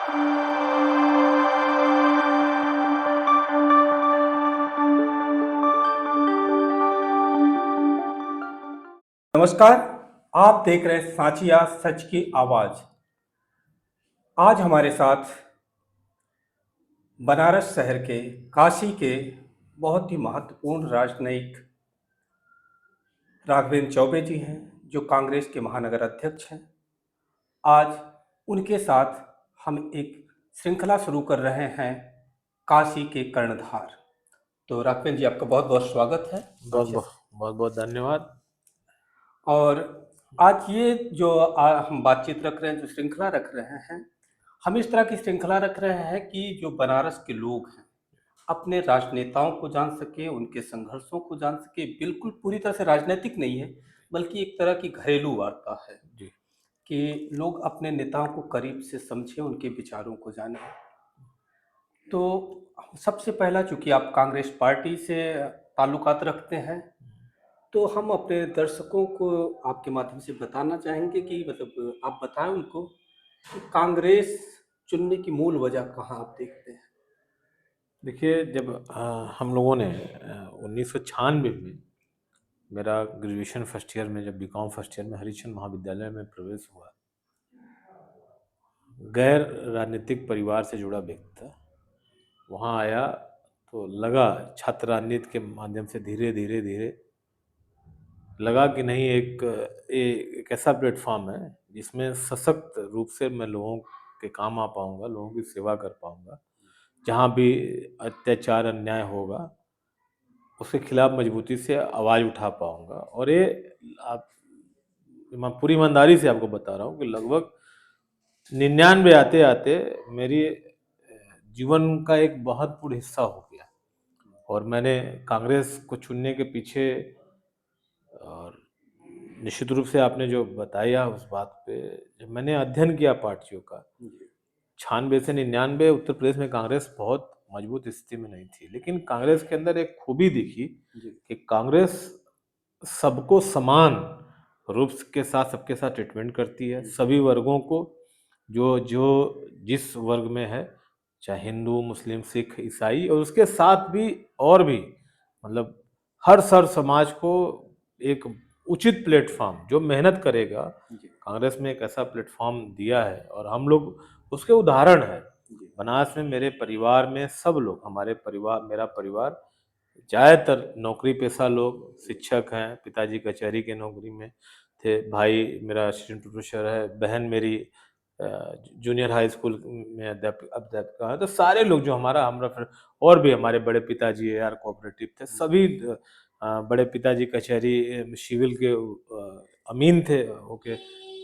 नमस्कार। आप देख रहे हैं सांचिया सच की आवाज। आज हमारे साथ बनारस शहर के, काशी के बहुत ही महत्वपूर्ण राजनयिक राघवेंद्र चौबे जी हैं, जो कांग्रेस के महानगर अध्यक्ष हैं। आज उनके साथ हम एक श्रृंखला शुरू कर रहे हैं, काशी के कर्णधार। तो राघवेंद्र जी, आपका बहुत बहुत स्वागत है। बहुत बहुत बहुत बहुत धन्यवाद। और आज ये जो हम बातचीत रख रहे हैं, जो श्रृंखला रख रहे हैं, हम इस तरह की श्रृंखला रख रहे हैं कि जो बनारस के लोग हैं अपने राजनेताओं को जान सके, उनके संघर्षों को जान सके। बिल्कुल पूरी तरह से राजनीतिक नहीं है, बल्कि एक तरह की घरेलू वार्ता है जी कि लोग अपने नेताओं को करीब से समझें, उनके विचारों को जानें। तो सबसे पहला, चूंकि आप कांग्रेस पार्टी से ताल्लुकात रखते हैं, तो हम अपने दर्शकों को आपके माध्यम से बताना चाहेंगे कि मतलब आप बताएं उनको कि कांग्रेस चुनने की मूल वजह कहाँ आप देखते हैं। देखिए, जब हम लोगों ने 1996 में मेरा ग्रेजुएशन फर्स्ट ईयर में, जब बीकॉम फर्स्ट ईयर में हरिचंद महाविद्यालय में प्रवेश हुआ, गैर राजनीतिक परिवार से जुड़ा व्यक्ति था। वहाँ आया तो लगा, छात्र राजनीति के माध्यम से धीरे धीरे धीरे लगा कि नहीं, एक ऐसा प्लेटफॉर्म है जिसमें सशक्त रूप से मैं लोगों के काम आ पाऊंगा, लोगों की सेवा कर पाऊंगा। जहाँ भी अत्याचार अन्याय होगा उसके खिलाफ मजबूती से आवाज़ उठा पाऊंगा। और ये आप, मैं पूरी ईमानदारी से आपको बता रहा हूँ कि लगभग 99 आते आते मेरी जीवन का एक महत्वपूर्ण हिस्सा हो गया। और मैंने कांग्रेस को चुनने के पीछे, और निश्चित रूप से आपने जो बताया उस बात पे, जब मैंने अध्ययन किया पार्टियों का, 96 से 99 उत्तर प्रदेश में कांग्रेस बहुत मजबूत स्थिति में नहीं थी, लेकिन कांग्रेस के अंदर एक खूबी दिखी कि कांग्रेस सबको समान रूप के साथ, सबके साथ ट्रीटमेंट करती है, सभी वर्गों को, जो जो जिस वर्ग में है, चाहे हिंदू, मुस्लिम, सिख, ईसाई, और उसके साथ भी और भी, मतलब हर सर समाज को एक उचित प्लेटफॉर्म, जो मेहनत करेगा, कांग्रेस में एक ऐसा प्लेटफॉर्म दिया है और हम लोग उसके उदाहरण है। बनारस में मेरे परिवार में सब लोग, हमारे परिवार, मेरा परिवार ज़्यादातर नौकरी पेशा लोग, शिक्षक हैं, पिताजी कचहरी के नौकरी में थे, भाई मेरा असिस्टेंट प्रोफेसर है, बहन मेरी जूनियर हाई स्कूल में अध्यापिका है। तो सारे लोग जो हमारा फिर, और भी हमारे बड़े पिताजी एआर कोऑपरेटिव थे, सभी बड़े पिताजी कचहरी सिविल के अमीन थे, होके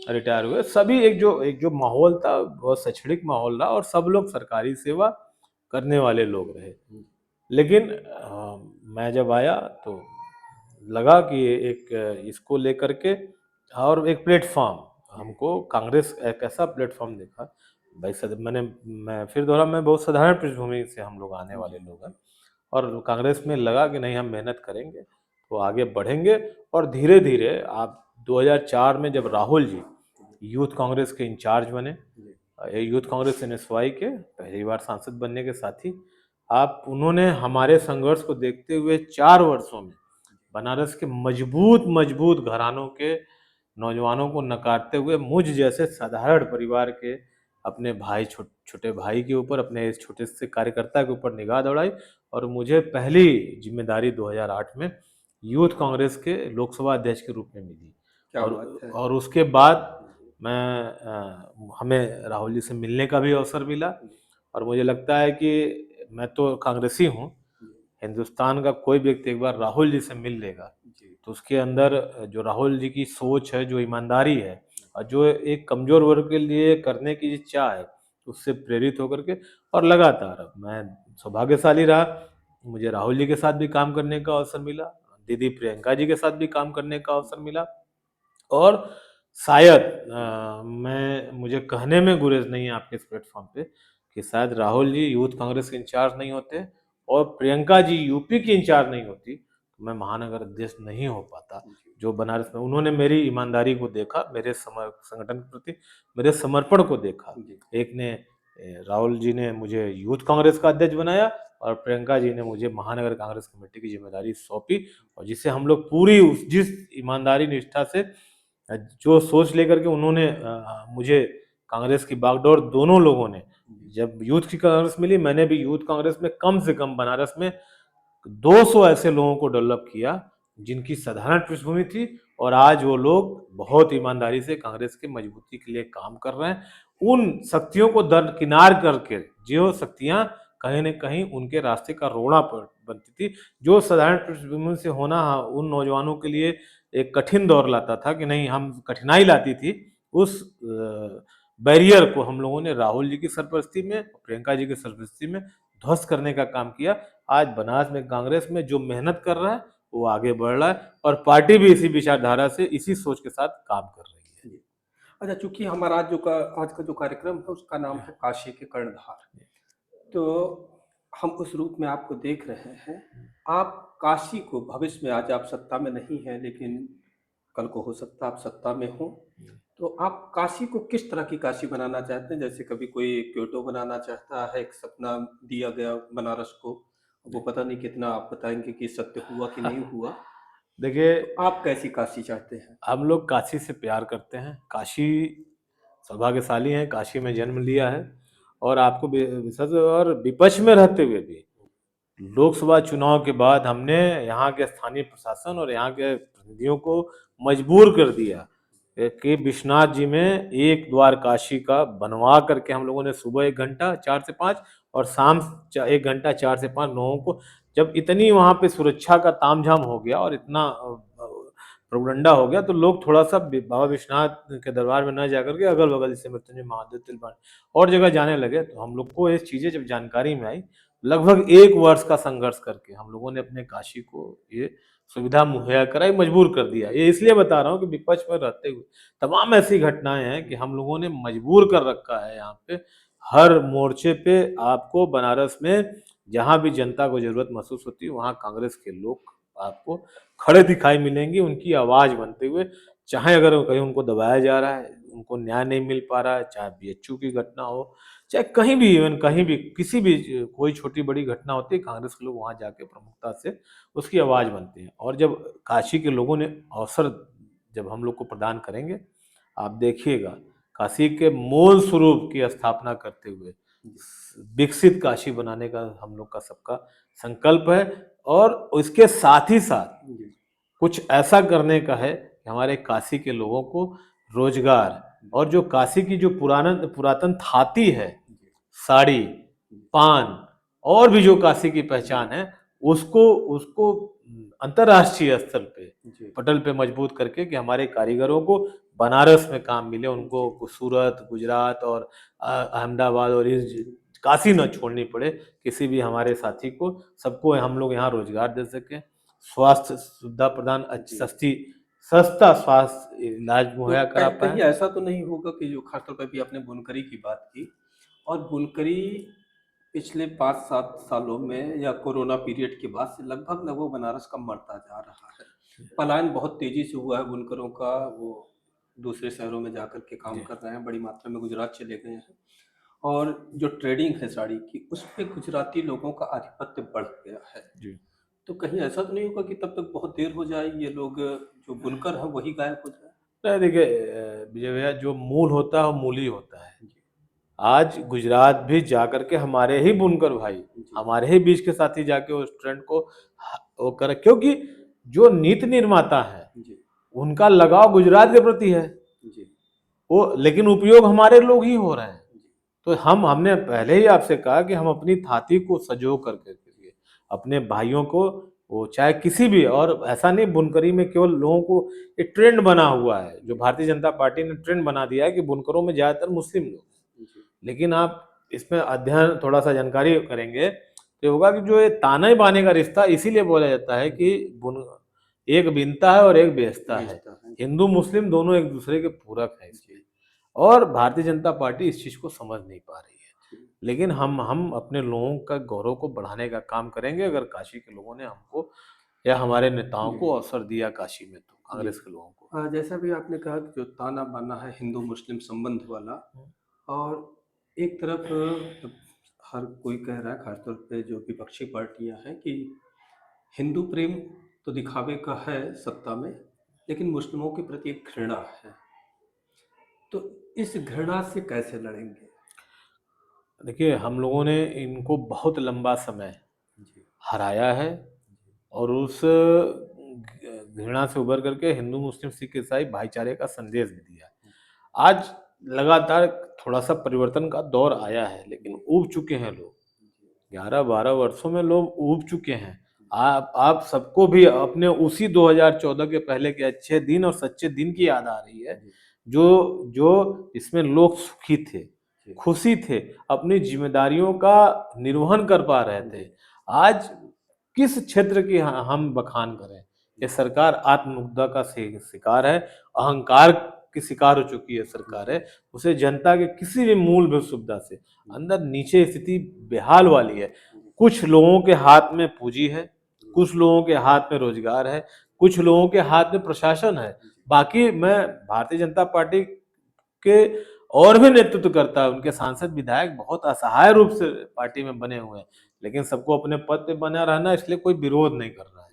रिटायर हुए। सभी एक जो माहौल था, बहुत शैक्षणिक माहौल रहा और सब लोग सरकारी सेवा करने वाले लोग रहे। लेकिन मैं जब आया तो लगा कि एक इसको लेकर के, और एक प्लेटफॉर्म, हमको कांग्रेस एक ऐसा प्लेटफॉर्म देखा भाई। मैं फिर दोहरा, मैं बहुत साधारण पृष्ठभूमि से हम लोग आने वाले लोग हैं, और कांग्रेस में लगा कि नहीं, हम मेहनत करेंगे तो आगे बढ़ेंगे। और धीरे धीरे आप 2004 में जब राहुल जी यूथ कांग्रेस के इंचार्ज बने, यूथ कांग्रेस एनएसवाई के पहली बार सांसद बनने के साथ ही उन्होंने हमारे संघर्ष को देखते हुए 4 वर्षों में बनारस के मजबूत मजबूत घरानों के नौजवानों को नकारते हुए मुझ जैसे साधारण परिवार के अपने भाई, छोटे भाई के ऊपर, अपने इस छोटे से कार्यकर्ता के ऊपर निगाह दौड़ाई, और मुझे पहली जिम्मेदारी 2008 में यूथ कांग्रेस के लोकसभा अध्यक्ष के रूप में मिली। और उसके बाद हमें राहुल जी से मिलने का भी अवसर मिला। और मुझे लगता है कि मैं तो कांग्रेसी हूँ, हिंदुस्तान का कोई व्यक्ति एक बार राहुल जी से मिल लेगा तो उसके अंदर जो राहुल जी की सोच है, जो ईमानदारी है, और जो एक कमजोर वर्ग के लिए करने की चाह है, उससे प्रेरित होकर के, और लगातार मैं सौभाग्यशाली रहा, मुझे राहुल जी के साथ भी काम करने का अवसर मिला, दीदी प्रियंका जी के साथ भी काम करने का अवसर मिला। और शायद मुझे कहने में गुरेज नहीं है आपके इस प्लेटफॉर्म पे कि शायद राहुल जी यूथ कांग्रेस के इंचार्ज नहीं होते और प्रियंका जी यूपी की इंचार्ज नहीं होती तो मैं महानगर अध्यक्ष नहीं हो पाता। जो बनारस में उन्होंने मेरी ईमानदारी को देखा, मेरे संगठन के प्रति मेरे समर्पण को देखा। एक ने राहुल जी ने मुझे यूथ कांग्रेस का अध्यक्ष बनाया और प्रियंका जी ने मुझे महानगर कांग्रेस कमेटी की जिम्मेदारी सौंपी, और जिससे हम लोग पूरी जिस ईमानदारी निष्ठा से जो सोच लेकर के उन्होंने मुझे कांग्रेस की बागडोर दोनों लोगों ने, जब यूथ की कांग्रेस मिली, मैंने भी यूथ कांग्रेस में कम से कम बनारस में 200 ऐसे लोगों को डेवलप किया जिनकी साधारण पृष्ठभूमि थी, और आज वो लोग बहुत ईमानदारी से कांग्रेस की मजबूती के लिए काम कर रहे हैं। उन शक्तियों को दरकिनार करके, जो शक्तियां कहीं न कहीं उनके रास्ते का रोड़ा बनती थी, जो साधारण पृष्ठभूमि से होना उन नौजवानों के लिए एक कठिन दौर लाता था कि नहीं, हम कठिनाई लाती थी, उस बैरियर को हम लोगों ने राहुल जी की सरपरस्ती में, प्रियंका जी की सरपरस्ती में ध्वस्त करने का काम किया। आज बनारस में कांग्रेस में जो मेहनत कर रहा है वो आगे बढ़ रहा है, और पार्टी भी इसी विचारधारा से, इसी सोच के साथ काम कर रही है। जी। अच्छा, चूँकि हमारा आज का जो कार्यक्रम है उसका नाम है काशी के कर्णधार। तो हम उस रूप में आपको देख रहे हैं। आप काशी को भविष्य में, आज आप सत्ता में नहीं हैं, लेकिन कल को हो सकता है आप सत्ता में हों, तो आप काशी को किस तरह की काशी बनाना चाहते हैं? जैसे कभी कोई क्योटो बनाना चाहता है, एक सपना दिया गया बनारस को, वो पता नहीं कितना आप बताएँगे कि सत्य हुआ कि नहीं हुआ? देखिए, तो आप कैसी काशी चाहते हैं? हम लोग काशी से प्यार करते हैं। काशी सौभाग्यशाली हैं, काशी में जन्म लिया है, और आपको सच, और विपक्ष में रहते हुए भी लोकसभा चुनाव के बाद हमने यहाँ के स्थानीय प्रशासन और यहाँ के प्रतिनिधियों को मजबूर कर दिया कि विश्वनाथ जी में एक द्वार काशी का बनवा करके हम लोगों ने सुबह 1 घंटा 4 से 5 और शाम 1 घंटा 4 से 5 लोगों को, जब इतनी वहाँ पे सुरक्षा का तामझाम हो गया और इतना प्रोपगंडा हो गया, तो लोग थोड़ा सा बाबा विश्वनाथ के दरबार में न जाकर के अगल बगल जैसे मृत्युंजय महादेव तिलपान और जगह जाने लगे। तो हम लोग को ये चीजें जब जानकारी में आई, लगभग 1 वर्ष का संघर्ष करके हम लोगों ने अपने काशी को ये सुविधा मुहैया कराई, मजबूर कर दिया। ये इसलिए बता रहा हूँ कि विपक्ष में रहते हुए तमाम ऐसी घटनाएं हैं कि हम लोगों ने मजबूर कर रखा है। यहाँ पे हर मोर्चे पे आपको बनारस में जहां भी जनता को जरूरत महसूस होती है, वहां कांग्रेस के लोग आपको खड़े दिखाई मिलेंगे, उनकी आवाज बनते हुए। चाहे अगर कहीं उनको दबाया जा रहा है, उनको न्याय नहीं मिल पा रहा है, चाहे बीएचयू की घटना हो, चाहे कहीं भी, इवन कहीं भी किसी भी कोई छोटी बड़ी घटना होती है, कांग्रेस के लोग वहां जाके प्रमुखता से उसकी आवाज बनते हैं। और जब काशी के लोगों ने अवसर जब हम लोग को प्रदान करेंगे, आप देखिएगा, काशी के मूल स्वरूप की स्थापना करते हुए विकसित काशी बनाने का हम लोग का सबका संकल्प है। और उसके साथ ही साथ कुछ ऐसा करने का है कि हमारे काशी के लोगों को रोजगार, और जो काशी की जो पुरातन थाती है, साड़ी, पान, और भी जो काशी की पहचान है, उसको उसको अंतर्राष्ट्रीय स्तर पे पटल पे मजबूत करके कि हमारे कारीगरों को बनारस में काम मिले, उनको सूरत, गुजरात और अहमदाबाद और इस काशी न छोड़नी पड़े किसी भी हमारे साथी को। सबको हम लोग यहाँ रोजगार दे सकें, स्वास्थ्य सुविधा प्रदान, सस्ता स्वास्थ्य इलाज मुहैया तो करा कहीं पाए। ऐसा तो नहीं होगा कि जो खासतौर पर भी आपने बुनकरी की बात की, और बुनकरी पिछले 5-7 सालों में या कोरोना पीरियड के बाद से लगभग लगभग बनारस का मरता जा रहा है। पलायन बहुत तेजी से हुआ है बुनकरों का, वो दूसरे शहरों में जाकर के काम कर रहे हैं, बड़ी मात्रा में गुजरात चले गए हैं। और जो ट्रेडिंग है साड़ी की, उस पे गुजराती लोगों का आधिपत्य बढ़ गया है। जी। तो कहीं ऐसा तो नहीं होगा कि तब तक बहुत देर हो जाए, ये लोग जो बुनकर हैं वही गायब हो जाए? नहीं, देखिए, विजय भैया, जो मूल होता है वो मूल ही होता है। आज गुजरात भी जाकर के हमारे ही बुनकर भाई, हमारे ही बीच के साथी जाके उस ट्रेंड को वो कर, क्योंकि जो नीति निर्माता है उनका लगाव गुजरात के प्रति है, वो, लेकिन उपयोग हमारे लोग ही हो रहे हैं। तो हमने पहले ही आपसे कहा कि हम अपनी थाती को सजो करके अपने भाइयों को, वो चाहे किसी भी, और ऐसा नहीं बुनकरी में केवल लोगों को एक ट्रेंड बना हुआ है, जो भारतीय जनता पार्टी ने ट्रेंड बना दिया है कि बुनकरों में ज्यादातर मुस्लिम लोग, लेकिन आप इसमें अध्ययन थोड़ा सा जानकारी करेंगे तो होगा कि जो ये ताने बाने का रिश्ता इसीलिए बोला जाता है कि एक बिनता है और एक बेचता है। हिंदू मुस्लिम दोनों एक दूसरे के पूरक हैं इसमें, और भारतीय जनता पार्टी इस चीज को समझ नहीं पा रही है। लेकिन हम अपने लोगों का गौरव को बढ़ाने का काम करेंगे, अगर काशी के लोगों ने हमको या हमारे नेताओं को अवसर दिया काशी में, तो कांग्रेस के लोगों को। जैसा भी आपने कहा कि जो ताना बाना है हिंदू मुस्लिम संबंध वाला, और एक तरफ हर कोई कह रहा है, खासतौर पे जो विपक्षी पार्टियां हैं, कि हिंदू प्रेम तो दिखावे का है सत्ता में, लेकिन मुस्लिमों के प्रति एक घृणा है। तो इस घृणा से कैसे लड़ेंगे? देखिए, हम लोगों ने इनको बहुत लंबा समय जी। हराया है और उस घृणा से उभर करके हिंदू मुस्लिम सिख ईसाई भाईचारे का संदेश भी दिया। आज लगातार थोड़ा सा परिवर्तन का दौर आया है, लेकिन ऊब चुके हैं लोग। 11-12 वर्षों में लोग ऊब चुके हैं। आप सबको भी अपने उसी 2014 के पहले के अच्छे दिन और सच्चे दिन की याद आ रही है, जो जो इसमें लोग सुखी थे, खुशी थे, अपनी जिम्मेदारियों का निर्वहन कर पा रहे थे। आज किस क्षेत्र की हम बखान करें? ये सरकार आत्ममुग्धा का शिकार है, अहंकार की शिकार हो चुकी है सरकार है। उसे जनता के किसी भी मूलभूत सुविधा से अंदर नीचे स्थिति बेहाल वाली है। कुछ लोगों के हाथ में पूंजी है, कुछ लोगों के हाथ में रोजगार है, कुछ लोगों के हाथ में प्रशासन है। बाकी मैं भारतीय जनता पार्टी के और भी नेतृत्व करता है, उनके सांसद विधायक बहुत असहाय रूप से पार्टी में बने हुए हैं, लेकिन सबको अपने पद पे बना रहना, इसलिए कोई विरोध नहीं कर रहा है।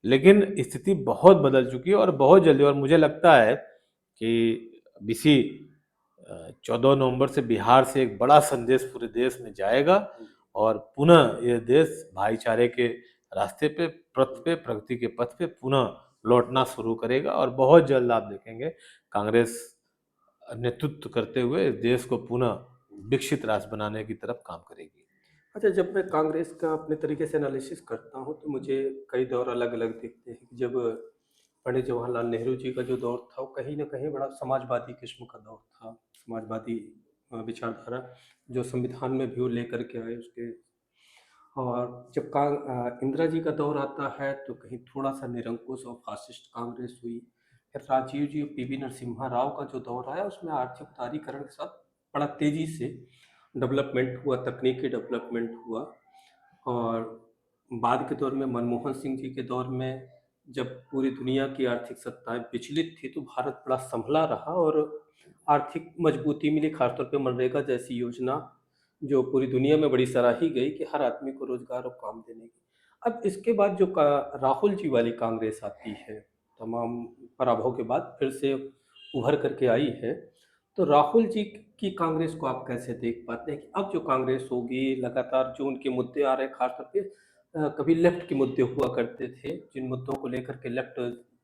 लेकिन स्थिति बहुत बदल चुकी है और बहुत जल्दी, और मुझे लगता है कि इसी 14 नवंबर से बिहार से एक बड़ा संदेश पूरे देश में जाएगा और पुनः ये देश भाईचारे के रास्ते पे, पथ पे, प्रगति के पथ पे पुनः लौटना शुरू करेगा और बहुत जल्द आप देखेंगे कांग्रेस नेतृत्व करते हुए इस देश को पुनः विकसित राष्ट्र बनाने की तरफ काम करेगी। अच्छा, जब मैं कांग्रेस का अपने तरीके से एनालिसिस करता हूँ, तो मुझे कई दौर अलग-अलग दिखते हैं। कि जब पंडित जवाहरलाल नेहरू जी का जो दौर था, वो कहीं न कहीं बड़ा समाजवादी किस्म का दौर था। समाजवादी विचारधारा जो संविधान में भी वो लेकर के आए उसके। और जब इंदिरा जी का दौर आता है, तो कहीं थोड़ा-सा निरंकुश और फासिस्ट कांग्रेस हुई। फिर राजीव जी और पीवी नरसिम्हा राव का जो दौर आया, उसमें आर्थिक उदारीकरण के साथ बड़ा तेज़ी से डेवलपमेंट हुआ, तकनीकी डेवलपमेंट हुआ। और बाद के दौर में मनमोहन सिंह जी के दौर में जब पूरी दुनिया की आर्थिक सत्ताएँ विचलित थी, तो भारत बड़ा सँभला रहा और आर्थिक मजबूती मिली, खासतौर पे मनरेगा जैसी योजना जो पूरी दुनिया में बड़ी सराही गई, कि हर आदमी को रोज़गार और काम देने की। अब इसके बाद जो का राहुल जी वाली कांग्रेस आती है, तमाम पराभव के बाद फिर से उभर कर के आई है। तो राहुल जी की कांग्रेस को आप कैसे देख पाते हैं कि अब जो कांग्रेस होगी, लगातार जो उनके मुद्दे आ रहे हैं, खास तौर पे कभी लेफ्ट के मुद्दे हुआ करते थे, जिन मुद्दों को लेकर के लेफ्ट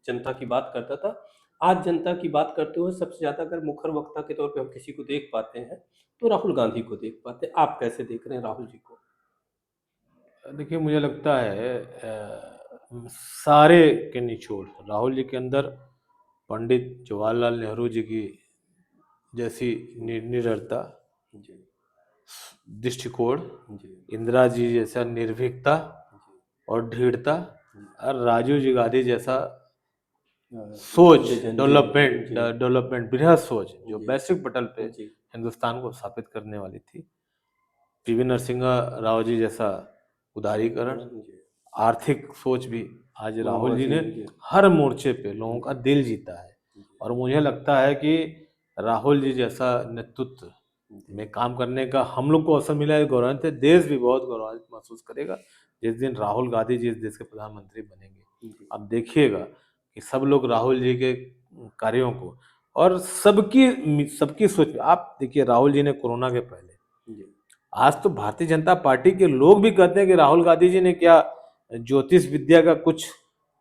जनता की बात करता था। आज जनता की बात करते हुए सबसे ज़्यादा अगर मुखर वक्ता के तौर पे हम किसी को देख पाते हैं, तो राहुल गांधी को देख पाते हैं। आप कैसे देख रहे हैं राहुल जी को? देखिए, मुझे लगता है सारे के निचोड़ राहुल जी के अंदर पंडित जवाहरलाल नेहरू जी की जैसी निडरता, जी। दृष्टिकोण, जी। इंदिरा जी जैसा निर्भीकता और दृढ़ता, और राजीव जी गांधी जैसा सोच, विजन जी। डेवलपमेंट जी। डेवलपमेंट बृहद सोच जो जी। वैश्विक पटल पे जी। हिंदुस्तान को स्थापित करने वाली थी। पीवी नरसिम्हा राव जी जैसा उदारीकरण, जी। आर्थिक सोच भी आज राहुल मनमोहन जी ने सिंह जी। हर मोर्चे पे लोगों का जी। दिल जीता है। जी। और मुझे लगता है कि राहुल जी जैसा नेतृत्व जी। में काम करने का हम लोग को अवसर मिला है, गौरवान्वित है। देश भी बहुत गौरवान्वित महसूस करेगा जिस दिन राहुल गांधी जी इस देश के प्रधानमंत्री बनेंगे। जी। आप देखिएगा कि सब लोग राहुल जी के कार्यों को, और सबकी सबकी सोच, आप देखिए राहुल जी ने कोरोना के पहले, जी। आज तो भारतीय जनता पार्टी के लोग भी कहते हैं कि राहुल गांधी जी ने क्या ज्योतिष विद्या का कुछ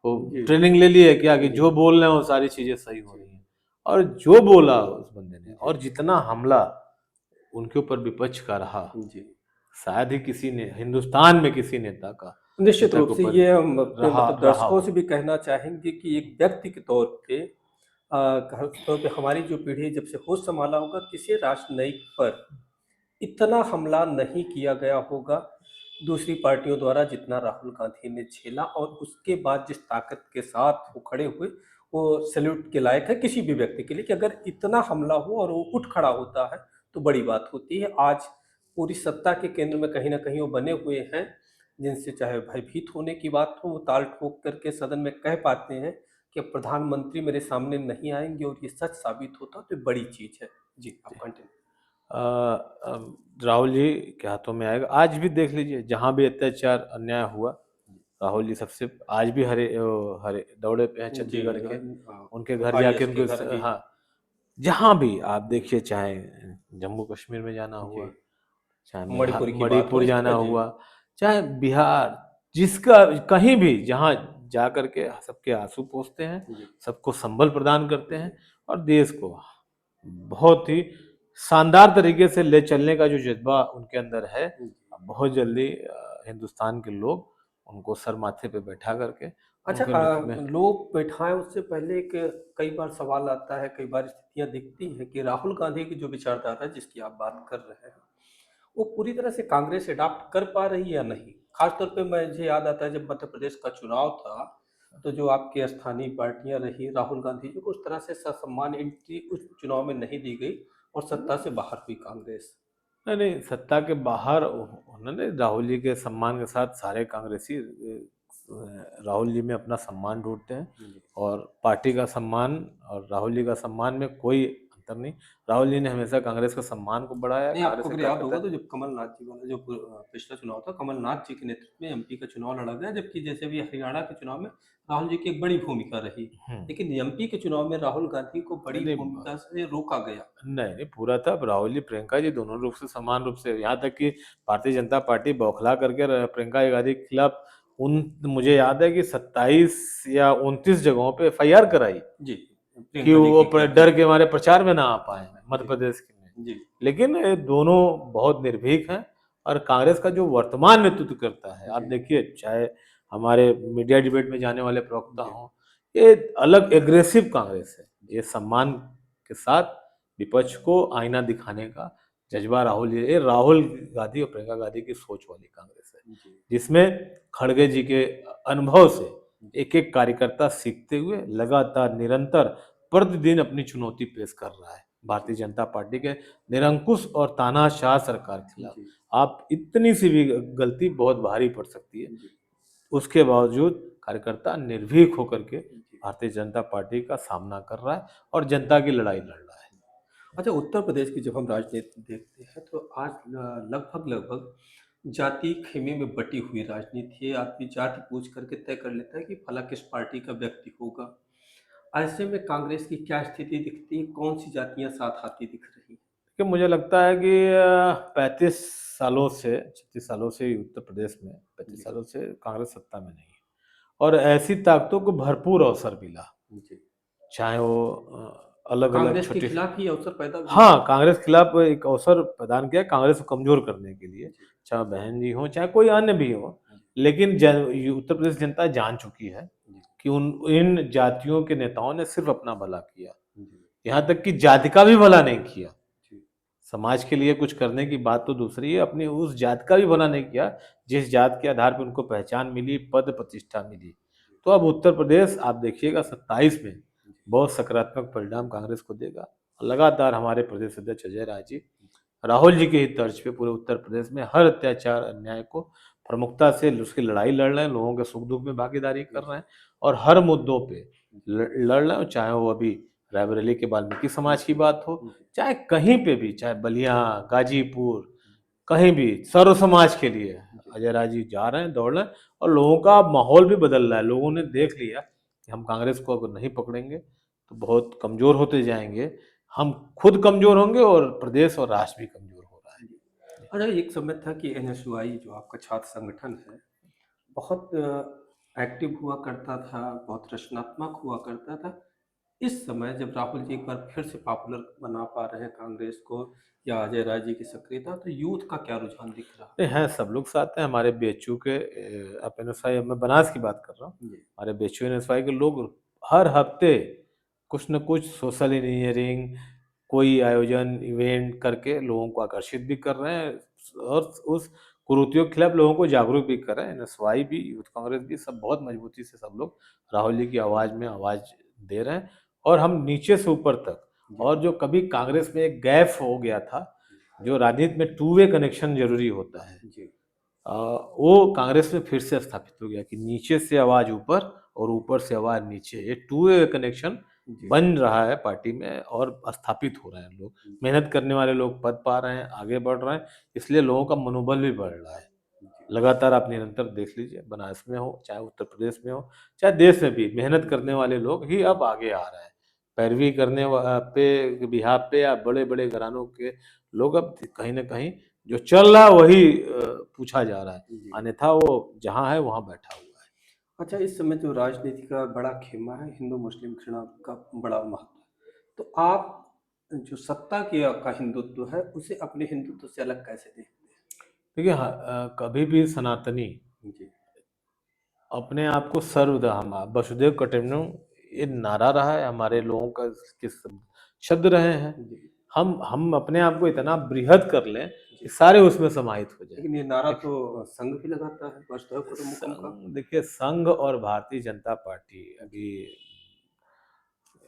जी। ट्रेनिंग ले ली है क्या, कि जी। जो बोल रहे हैं वो सारी चीजें सही हो रही हैं। और जो बोला उस बंदे ने, जी। और जितना हमला उनके ऊपर विपक्ष का रहा, जी। शायद ही किसी ने हिंदुस्तान में किसी नेता का निश्चित नेता रूप के से ऊपर ये हम अपने रहा मतलब रहा दर्शकों से हो। भी कहना चाहेंगे कि एक व्यक्ति के तौर पे खास तौर पे हमारी जो पीढ़ी जब से होश संभाला होगा, किसी राजनयिक पर इतना हमला नहीं किया गया होगा दूसरी पार्टियों द्वारा, जितना राहुल गांधी ने झेला। और उसके बाद जिस ताकत के साथ वो खड़े हुए, वो सैल्यूट के लायक है किसी भी व्यक्ति के लिए, कि अगर इतना हमला हो और वो उठ खड़ा होता है, तो बड़ी बात होती है। आज पूरी सत्ता के केंद्र में कहीं न कहीं वो बने हुए हैं, जिनसे चाहे भयभीत होने की बात हो, वो ताल ठोक करके सदन में कह पाते हैं कि अब प्रधानमंत्री मेरे सामने नहीं आएँगे, और ये सच साबित होता तो ये बड़ी चीज़ है। जी, आप कंटिन्यू। राहुल जी के हाथों में आएगा। आज भी देख लीजिए, जहां भी अत्याचार अन्याय हुआ, राहुल जी सबसे आज भी हरे दौड़े पे हैं जी, छत्तीसगढ़ के। उनके घर जाके आईएएस के उनके घर भी। हाँ, जहां भी आप देखिए, चाहे जम्मू कश्मीर में जाना जी, हुआ, चाहे मणिपुर की बात हो, मणिपुर इस जाना तरह जी। हुआ, चाहे बिहार, जिसका कहीं भी जहाँ जा करके सबके आंसू पोंछते हैं, जी, सबको संबल प्रदान करते हैं और देश को बहुत ही शानदार तरीके से ले चलने का जो जज्बा उनके अंदर है, जी। बहुत जल्दी हिंदुस्तान के लोग उनको सर माथे पे बैठा करके अच्छा, उनके नेतृत्व में। लोग बैठाएं उससे पहले एक कई बार सवाल आता है, कई बार स्थितियां दिखती हैं कि राहुल गांधी की जो विचारधारा जिसकी आप बात कर रहे हैं, वो पूरी तरह से कांग्रेस अडॉप्ट कर पा रही है या नहीं। खासतौर पे मुझे याद आता है, जब मध्य प्रदेश का चुनाव था, तो जो आपकी स्थानीय पार्टियां रही, राहुल गांधी जी को उस तरह से ससम्मान एंट्री उस चुनाव में नहीं दी गई और सत्ता से बाहर हुई कांग्रेस। नहीं नहीं, सत्ता के बाहर उन्होंने राहुल जी के सम्मान के साथ सारे कांग्रेसी राहुल जी में अपना सम्मान ढूंढते हैं, जी। और पार्टी का सम्मान और राहुल जी का सम्मान में कोई अंतर नहीं। राहुल जी ने हमेशा कांग्रेस का सम्मान को बढ़ाया, नहीं, कांग्रेस आपको के अगर याद होगा कार्यकर्ता। तो जब कमलनाथ जी वाला जो पिछला चुनाव था, कमलनाथ जी के नेतृत्व में एमपी का चुनाव लड़ा गया, जबकि जैसे भी हरियाणा के चुनाव में राहुल जी की एक बड़ी भूमिका रही। हम्म। लेकिन एमपी के चुनाव में राहुल गांधी को बड़ी नहीं भूमिका से रोका गया। नहीं नहीं, पूरा था। राहुल जी प्रियंका जी दोनों रूप से समान रूप से, यहाँ तक कि भारतीय जनता पार्टी बौखला करके प्रियंका गांधी के खिलाफ उन मुझे याद है कि 27 या 29 जगहों पे एफआईआर कराई जी, कि प्रियंका जी वो के खिलाफ। जी, डर के मारे प्रचार में ना आ पाए मध्य जी, प्रदेश के में। जी, लेकिन ये दोनों बहुत निर्भीक हैं, और कांग्रेस का जो वर्तमान नेतृत्व करता है, आप जी, देखिए, चाहे हमारे मीडिया डिबेट में जाने वाले प्रवक्ता जी, हों, ये अलग एग्रेसिव कांग्रेस है। ये सम्मान के साथ विपक्ष को आईना दिखाने का जज्बा राहुल गांधी और प्रियंका गांधी की सोच वाली कांग्रेस है, जी, जिसमें खड़गे जी के अनुभव से जी, एक एक कार्यकर्ता सीखते हुए लगातार निरंतर प्रतिदिन अपनी चुनौती पेश कर रहा है भारतीय जनता पार्टी के निरंकुश और तानाशाह सरकार के खिलाफ। जी, आप इतनी सी भी गलती बहुत भारी पड़ सकती है, जी, उसके बावजूद कार्यकर्ता निर्भीक होकर के जी। भारतीय जनता पार्टी का सामना कर रहा है और जनता की लड़ाई लड़ रहा है। अच्छा, उत्तर प्रदेश की जब हम राजनीति देखते हैं, तो आज लगभग लगभग जाति खेमे में बटी हुई राजनीति है। आदमी जाति पूछ करके तय कर लेता है कि फला किस पार्टी का व्यक्ति होगा। ऐसे में कांग्रेस की क्या स्थिति दिखती है? कौन सी जातियां साथ आती दिख रही हैं? कि मुझे लगता है कि 35 सालों से 36 सालों से उत्तर प्रदेश में 35 जी, सालों से कांग्रेस सत्ता में नहीं है, और ऐसी ताकतों को भरपूर अवसर मिला, जी। चाहे वो अलग अलग कांग्रेस के छोटे। खिलाफ ही अवसर पैदा हुए हैं। हाँ, कांग्रेस के खिलाफ एक अवसर प्रदान किया कांग्रेस को कमजोर करने के लिए, जी, चाहे बहन जी हो, चाहे कोई अन्य भी हो। जी, लेकिन ये उत्तर प्रदेश जनता जान चुकी है जी, कि उन इन जातियों के नेताओं ने सिर्फ अपना भला किया, जी, यहाँ तक कि जाति का भी भला नहीं किया। जी, समाज के लिए कुछ करने की बात तो दूसरी है, अपनी उस जात का भी भला नहीं किया जिस जात के आधार पर उनको पहचान मिली, पद प्रतिष्ठा मिली। तो अब उत्तर प्रदेश आप देखिएगा 27 में जी, बहुत सकारात्मक परिणाम कांग्रेस को देगा। लगातार हमारे प्रदेश अध्यक्ष अजय राय जी राहुल जी के ही तर्ज पे पूरे उत्तर प्रदेश में हर अत्याचार अन्याय को प्रमुखता से उसकी लड़ाई लड़ रहे हैं, लोगों के सुख दुख में भागीदारी कर रहे हैं, और हर मुद्दों पे लड़ रहे हैं, चाहे वो अभी रायबरेली के वाल्मीकि समाज की बात हो, जी, चाहे कहीं पे भी, चाहे बलिया, गाजीपुर, कहीं भी सर्व समाज के लिए जी। अजय राय जी जा रहे हैं, दौड़ रहे हैं, और लोगों का माहौल भी बदल रहा है। लोगों ने देख लिया कि हम कांग्रेस को अगर नहीं पकड़ेंगे तो बहुत कमजोर होते जाएंगे, हम खुद कमजोर होंगे और प्रदेश और राष्ट्र भी कमजोर हो रहा है। जी। अच्छा, एक समय था कि एनएसयूआई जो आपका छात्र संगठन है, बहुत एक्टिव हुआ करता था, बहुत रचनात्मक हुआ करता था। इस समय जब राहुल जी एक बार फिर से पॉपुलर बना पा रहे हैं कांग्रेस को, या अजय राय जी की सक्रियता, तो यूथ का क्या रुझान दिख रहा नहीं हैं, सब लोग साथ हैं हमारे बीएचयू के। आप एनएसवाई, मैं बनास की बात कर रहा हूँ, है? जी, हमारे बीएचयू एनएसवाई के लोग हर हफ्ते कुछ न कुछ सोशल इंजीनियरिंग, कोई आयोजन इवेंट करके लोगों को आकर्षित भी कर रहे हैं, और उस कुरीतियों के खिलाफ लोगों को जागरूक भी कर रहे हैं। एनएसवाई भी, यूथ कांग्रेस भी, सब बहुत मजबूती से सब लोग राहुल जी की आवाज़ में आवाज़ दे रहे हैं, और हम नीचे से ऊपर तक। जी, और जो कभी कांग्रेस में एक गैप हो गया था, जो राजनीति में टू वे कनेक्शन जरूरी होता है, जी, वो कांग्रेस में फिर से स्थापित हो गया कि नीचे से आवाज ऊपर और ऊपर से आवाज नीचे, ये टू वे कनेक्शन जी, बन रहा है पार्टी में और स्थापित हो रहे हैं लोग। जी, मेहनत करने वाले लोग पद पा रहे हैं, आगे बढ़ रहे हैं, इसलिए लोगों का मनोबल भी बढ़ रहा है। जी, लगातार आप निरंतर देख लीजिए, बनारस में हो, चाहे उत्तर प्रदेश में हो, चाहे देश में भी, मेहनत करने वाले लोग ही अब आगे आ रहे हैं। पैरवी करने पे बिहाफ पे या बड़े-बड़े घरानों के लोग अब कहीं न कहीं जो चल रहा है वही पूछा जा रहा है, जी। अन्यथा वो जहाँ है वहाँ बैठा हुआ है। अच्छा, इस समय जो राजनीति का बड़ा खेमा है, हिंदू-मुस्लिम घृणा का बड़ा महत्व है। तो आप जो सत्ता की का हिंदुत्व है, उसे अपने हिंदुत्व से अलग कैसे देखते देखिए कभी भी सनातनी हैं? जी, अपने आप को सर्वधर्म वसुधैव कुटुंबकम ये नारा रहा है, हमारे लोगों का के शब्द रहे हैं। जी, हम अपने आप को इतना बृहद कर लें कि जी। सारे उसमें समाहित हो जाएं। लेकिन ये नारा देखिए तो संघ भी लगाता है, वसुधैव कुटुंबकम का। संघ देखिए संघ और भारतीय जनता पार्टी जी, अभी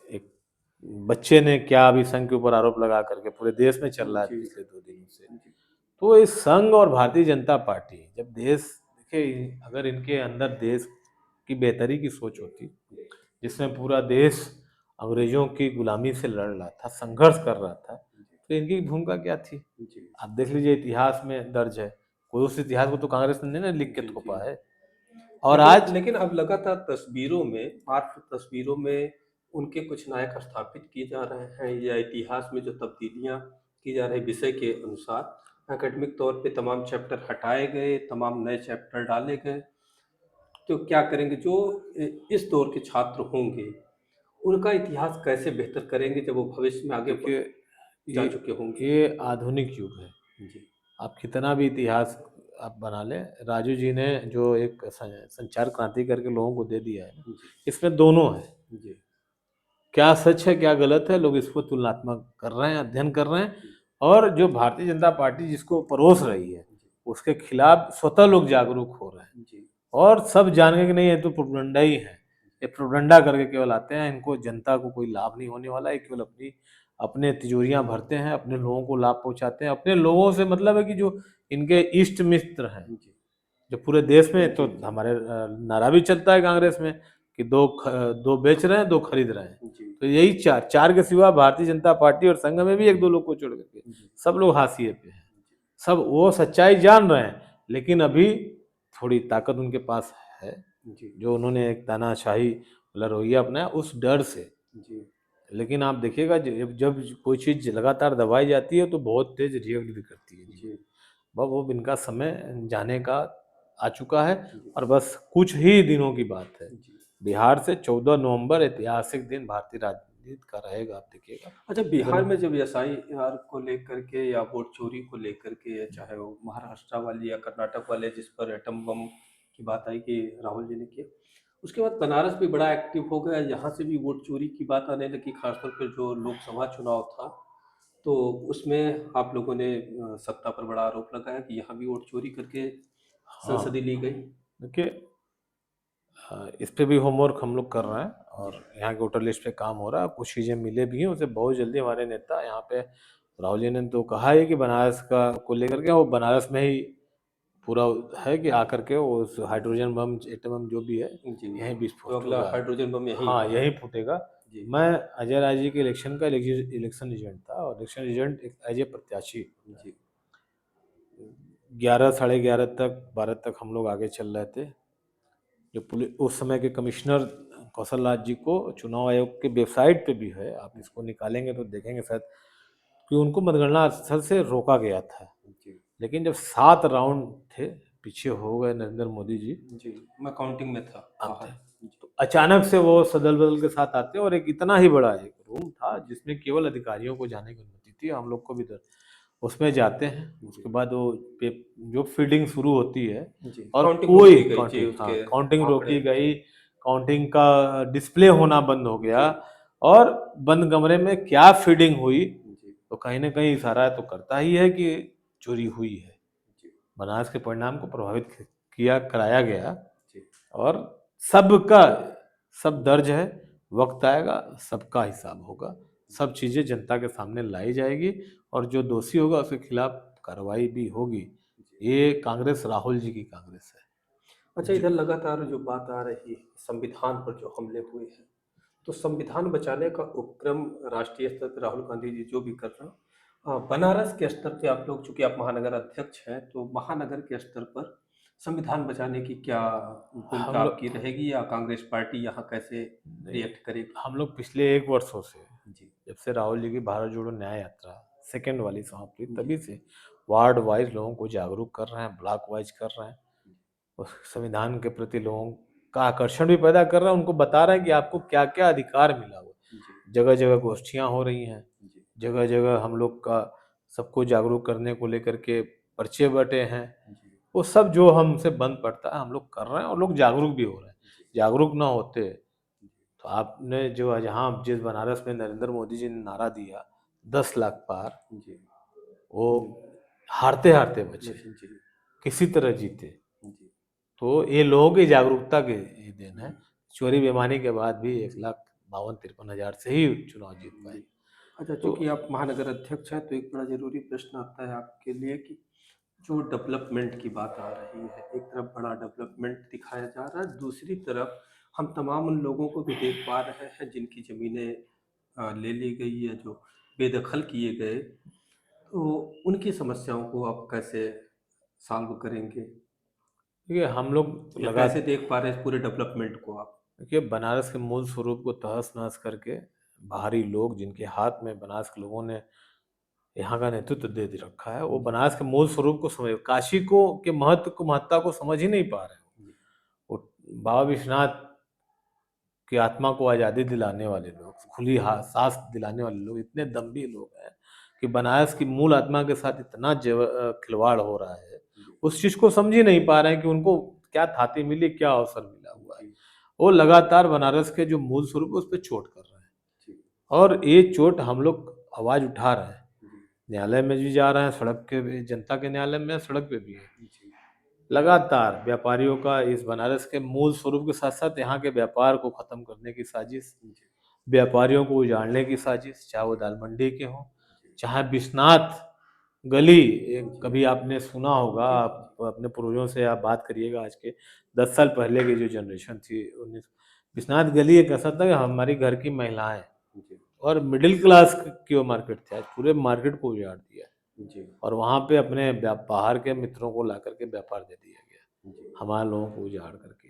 एक बच्चे ने क्या अभी संघ के ऊपर आरोप लगा करके पूरे देश में चल रहा है जी, पिछले 2 दिनों से। जी, तो इस संघ और भारतीय जनता पार्टी जब देश देखिए अगर इनके अंदर देश की बेहतरी की सोच होती जिसमें पूरा देश अंग्रेजों की गुलामी से लड़ रहा था, संघर्ष कर रहा था, तो इनकी भूमिका क्या थी? जी, जी, आप देख लीजिए इतिहास में दर्ज है। कोई उस इतिहास को तो कांग्रेस ने नहीं ना लिख के जी, जी। थोपा है। और लेकिन आज लेकिन अब लगातार तस्वीरों में, मात्र तस्वीरों में उनके कुछ नायक स्थापित किए जा रहे हैं या इतिहास में जो तब्दीलियाँ की जा रही विषय के अनुसार एकेडमिक तौर पे तमाम चैप्टर हटाए गए, तमाम नए चैप्टर डाले गए। तो क्या करेंगे जो इस दौर के छात्र होंगे, उनका इतिहास कैसे बेहतर करेंगे जब वो भविष्य में आगे देखिए जा ये चुके होंगे? ये आधुनिक युग है। जी, आप कितना भी इतिहास आप बना लें, राजू जी ने जो एक संचार क्रांति करके लोगों को दे दिया है ना, जी, इसमें दोनों है। जी, क्या सच है, क्या गलत है, लोग इसको तुलनात्मक कर रहे हैं, अध्ययन कर रहे हैं जी, और जो भारतीय जनता पार्टी जिसको परोस रही है, उसके खिलाफ स्वतः लोग जागरूक हो रहे हैं। जी, जी, और सब जान गए कि नहीं ये तो प्रोपगंडा ही है। ये प्रोपगंडा करके केवल आते हैं, इनको जनता को कोई लाभ नहीं होने वाला है, केवल अपने तिजोरियाँ भरते हैं, अपने लोगों को लाभ पहुँचाते हैं। अपने लोगों से मतलब है कि जो इनके इष्ट मित्र हैं, जी, जो पूरे देश में तो जी, जी, हमारे नारा भी चलता है कांग्रेस में कि दो बेच रहे हैं, दो खरीद रहे हैं। जी, तो यही चार के सिवा भारतीय जनता पार्टी और संघ में भी 1-2 लोग को छोड़ करके जी, सब लोग हाशिए पे हैं। सब वो सच्चाई जान रहे हैं, लेकिन अभी थोड़ी ताकत उनके पास है, जी, जो उन्होंने एक तानाशाही वाला रवैया अपनाया उस डर से। जी, लेकिन आप देखिएगा जब जब कोई चीज़ लगातार दबाई जाती है तो बहुत तेज़ रिएक्ट भी करती है जी। जी, अब इनका समय जाने का आ चुका है जी, और बस कुछ ही दिनों की बात है। जी। बिहार से 14 नवंबर ऐतिहासिक दिन भारतीय राजनीति का रहेगा, आप देखिएगा। अच्छा, बिहार में दुन जब एसआईआर को लेकर के या वोट चोरी को लेकर के, या चाहे वो महाराष्ट्र वाली या कर्नाटक वाले जिस पर एटम बम की बात आई कि राहुल जी ने किया, उसके बाद बनारस भी बड़ा एक्टिव हो गया, यहाँ से भी वोट चोरी की बात आने लगी, खासतौर पर जो लोकसभा चुनाव था, तो उसमें आप लोगों ने सत्ता पर बड़ा आरोप लगाया कि यहाँ भी वोट चोरी करके हाँ, संसदी ली गई। देखिए इस पे भी होमवर्क हम लोग कर रहे हैं जी, और यहाँ के वोटर लिस्ट पे काम हो रहा है। कुछ चीज़ें मिले भी हैं, उसे बहुत जल्दी हमारे नेता यहाँ पे राहुल जी ने तो कहा है कि बनारस का को लेकर के वो बनारस में ही पूरा है कि आकर के वो उस हाइड्रोजन बम, एटम बम जो भी है, जी, यहीं तो विस्फोट अगला होगा। हाइड्रोजन बम यहीं हाँ, होगा। यहीं फूटेगा। जी, मैं अजय राय जी के इलेक्शन का इलेक्शन एजेंट था और इलेक्शन एजेंट एज ए प्रत्याशी होता है। जी, 11 साढ़े 11 तक 12 तक हम लोग आगे चल रहे थे। जो पुलिस उस समय के कमिश्नर कौशल राज जी को चुनाव आयोग के वेबसाइट पे भी है, आप इसको निकालेंगे तो देखेंगे शायद कि उनको मतगणना स्थल से रोका गया था। जी, लेकिन जब 7 राउंड थे, पीछे हो गए नरेंद्र मोदी जी, जी, मैं काउंटिंग में था आप थे। बाहर। जी, तो अचानक से वो सदल-बदल के साथ आते और एक इतना ही बड़ा एक रूम था जिसमें केवल अधिकारियों को जाने की अनुमति थी, हम लोग को भी उसमें जाते हैं। जी, उसके बाद वो पे जो फीडिंग शुरू होती है जी, और काउंटिंग रोक कोई दी गई जी, काउंटिंग हाँ, उसके काउंटिंग आंकड़े। रोकी गई, जी, काउंटिंग का डिस्प्ले होना बंद हो गया जी, और बंद कमरे में क्या फीडिंग हुई, जी, तो कहीं न कहीं इशारा तो करता ही है कि चोरी हुई है। जी, बनारस के परिणाम को प्रभावित कराया गया जी, और सबका सब दर्ज है, वक़्त आएगा, सबका हिसाब होगा, सब चीज़ें जनता के सामने लाई जाएगी और जो दोषी होगा उसके खिलाफ कार्रवाई भी होगी। जी। ये कांग्रेस राहुल जी की कांग्रेस है। अच्छा, जो इधर लगातार जो बात आ रही है, संविधान पर जो हमले हुए हैं, तो संविधान बचाने का उपक्रम राष्ट्रीय स्तर पर राहुल गांधी जी जो भी कर रहे हैं, बनारस के स्तर पे आप लोग, चूंकि आप महानगर अध्यक्ष हैं, तो महानगर के स्तर पर संविधान बचाने की क्या भूमिका हम आपकी लोग रहेगी, या कांग्रेस पार्टी यहाँ कैसे नहीं, रिएक्ट करेगी? हम लोग पिछले 1 वर्षों से, जी। जब से राहुल जी की भारत जोड़ो न्याय यात्रा सेकेंड वाली समाप्त हुई, जी। तभी से वार्ड वाइज लोगों को जागरूक कर रहे हैं, ब्लॉक वाइज कर रहे हैं, उस संविधान के प्रति लोगों का आकर्षण भी पैदा कर रहे हैं, उनको बता रहे हैं कि आपको क्या क्या अधिकार मिला हुआ है। जी। जगह जगह गोष्ठियां हो रही हैं, जी। जगह जगह हम लोग का सबको जागरूक करने को लेकर के पर्चे बटे हैं। जी। वो सब जो हमसे बंद पड़ता है हम लोग कर रहे हैं, और लोग जागरूक भी हो रहे हैं। जी। जागरूक ना होते जी। तो आपने जो जहाँ जिस बनारस में नरेंद्र मोदी जी ने नारा दिया 10 लाख पार, जी। वो हारते हारते बचे, जी। जी। किसी तरह जीते। जी। तो ये लोगों की जागरूकता के ही देन है। चोरी बेईमानी के बाद भी 1,52,53,हजार से ही चुनाव जीत पाए। जी। अच्छा, तो चूंकि आप महानगर अध्यक्ष हैं, तो एक बड़ा जरूरी प्रश्न आता है आपके लिए कि जो डेवलपमेंट की बात आ रही है, एक तरफ बड़ा डेवलपमेंट दिखाया जा रहा है, दूसरी तरफ हम तमाम उन लोगों को भी देख पा रहे हैं जिनकी ज़मीनें ले ली गई है, जो बेदखल किए गए, तो उनकी समस्याओं को आप कैसे सॉल्व करेंगे, देखिए हम लोग या कैसे देख पा रहे हैं पूरे डेवलपमेंट को आप? देखिए बनारस के मूल स्वरूप को तहस नहस करके बाहरी लोग जिनके हाथ में बनारस के लोगों ने यहाँ का नेतृत्व दे दे रखा है, वो बनारस के मूल स्वरूप को समझ, काशी को के महत्व को महत्ता को समझ ही नहीं पा रहे हैं। जी। वो बाबा विश्वनाथ की आत्मा को आज़ादी दिलाने वाले लोग, खुली सांस दिलाने वाले लोग इतने दम्भी लोग हैं कि बनारस की मूल आत्मा के साथ इतना खिलवाड़ हो रहा है, जी। उस चीज़ को समझ ही नहीं पा रहे हैं कि उनको क्या थाती मिली, क्या अवसर मिला हुआ है। जी। वो लगातार बनारस के जो मूल स्वरूप है उस पर चोट कर रहे हैं, जी। और ये चोट हम लोग आवाज़ उठा रहे हैं। जी। न्यायालय में भी जा रहे हैं, सड़क के भी, जनता के न्यायालय में, सड़क पे भी है। जी। लगातार व्यापारियों का इस बनारस के मूल स्वरूप के साथ साथ यहाँ के व्यापार को खत्म करने की साजिश, जी। व्यापारियों को उजाड़ने की साजिश, चाहे वो दाल मंडी के हों, जी। चाहे विश्वनाथ गली, जी। कभी आपने सुना होगा, जी। आप अपने पूर्वजों से आप बात करिएगा, आज के 10 साल पहले की जो जनरेशन थी, 19 विश्वनाथ गली एक ऐसा था कि हमारी घर की महिलाएं जी। और मिडिल क्लास की वो मार्केट थी, आज पूरे मार्केट को उजाड़ दिया जी। और वहाँ पे अपने बाहर के मित्रों को ला करके व्यापार दे दिया गया, जी। हमारे लोगों को उजाड़ करके।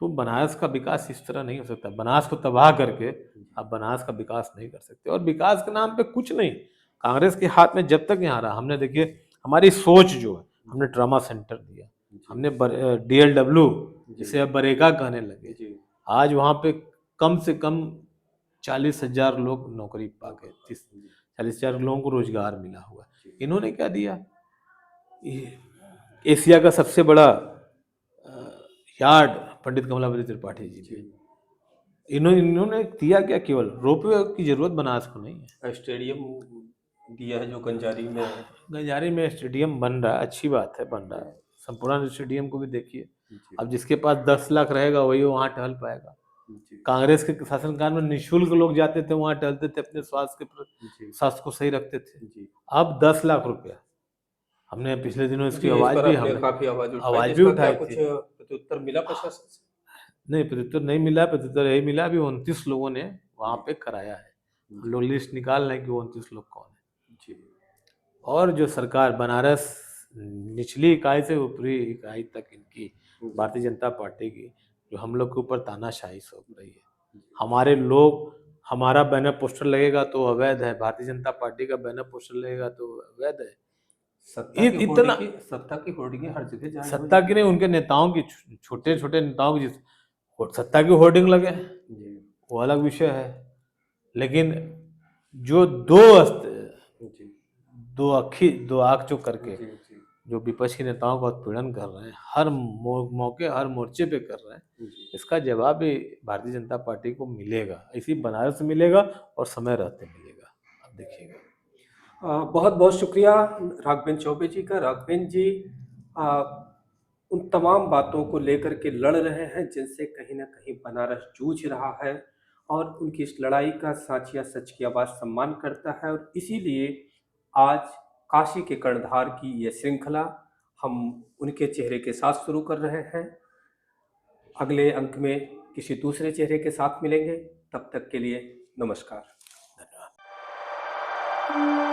तो बनारस का विकास इस तरह नहीं हो सकता। बनारस को तबाह करके आप बनारस का विकास नहीं कर सकते, और विकास के नाम पे कुछ नहीं। कांग्रेस के हाथ में जब तक यहाँ रहा, हमने देखिए हमारी सोच जो है, हमने ट्रामा सेंटर दिया, हमने DLW जिसे अब बरेगा कहने लगे, जी। आज वहाँ पे कम से कम 40,000 लोग नौकरी पा गए, 40,000 लोगों को रोजगार मिला हुआ है। जी। इन्होंने क्या दिया? ये एशिया का सबसे बड़ा यार्ड पंडित कमलापति त्रिपाठी जी जी। ने, इन्होंने दिया क्या? केवल रोपवे की जरूरत बनारस को नहीं है। स्टेडियम दिया है जो गंजारी में है। गंजारी में स्टेडियम बन रहा है, अच्छी बात है, बन रहा है। संपूर्ण स्टेडियम को भी देखिए, जी। अब जिसके पास 10 लाख रहेगा वही वहाँ टहल पाएगा। जी। कांग्रेस के शासनकाल में निःशुल्क लोग जाते थे वहाँ, टहलते थे, अपने जी। स्वास्थ्य को सही रखते थे। जी। अब 10 लाख रुपया, हमने पिछले दिनों इसकी जी, इस आवाज पर भी आपने हमने काफ़ी आवाज़ उठाई, तो आवाज भी इसका क्या उठाई कुछ थी। प्रत्युत्तर मिला प्रशासन से? नहीं, प्रत्युत्तर नहीं मिला। प्रत्युत्तर यही मिला, अभी 29 लोगों ने वहाँ जी। पे कराया है। हम जी। लोग लिस्ट निकाल रहे हैं कि वो 29 लोग कौन है। जी। और जो सरकार बनारस निचली इकाई से ऊपरी इकाई तक इनकी, जी। भारतीय जनता पार्टी की, जो हम लोग के ऊपर तानाशाही सौंप रही है। जी। हमारे लोग, हमारा बैनर पोस्टर लगेगा तो अवैध है, भारतीय जनता पार्टी का बैनर पोस्टर लगेगा तो अवैध है। इतना सत्ता की होर्डिंगें हर जगह जारी हो सत्ता की जाती नहीं, है। उनके नेताओं की, छोटे जी। छोटे नेताओं की सत्ता की होर्डिंग लगे, जी। वो अलग विषय है। लेकिन जो दो जी। दो आंख जो करके जी। जी। जो विपक्ष के नेताओं का उत्पीड़न कर रहे हैं, हर मौके हर मोर्चे पे कर रहे हैं, जी। इसका जवाब भी भारतीय जनता पार्टी को मिलेगा। इसी बनारस में मिलेगा और समय रहते मिलेगा, आप देखिएगा। बहुत बहुत शुक्रिया राघवेंद्र चौबे जी का। राघवेंद्र जी आ, उन तमाम बातों को लेकर के लड़ रहे हैं जिनसे कहीं ना कहीं बनारस जूझ रहा है, और उनकी इस लड़ाई का साँचिया सच की आवाज़ सम्मान करता है, और इसीलिए आज काशी के कर्णधार की यह श्रृंखला हम उनके चेहरे के साथ शुरू कर रहे हैं। अगले अंक में किसी दूसरे चेहरे के साथ मिलेंगे। तब तक के लिए नमस्कार। धन्यवाद।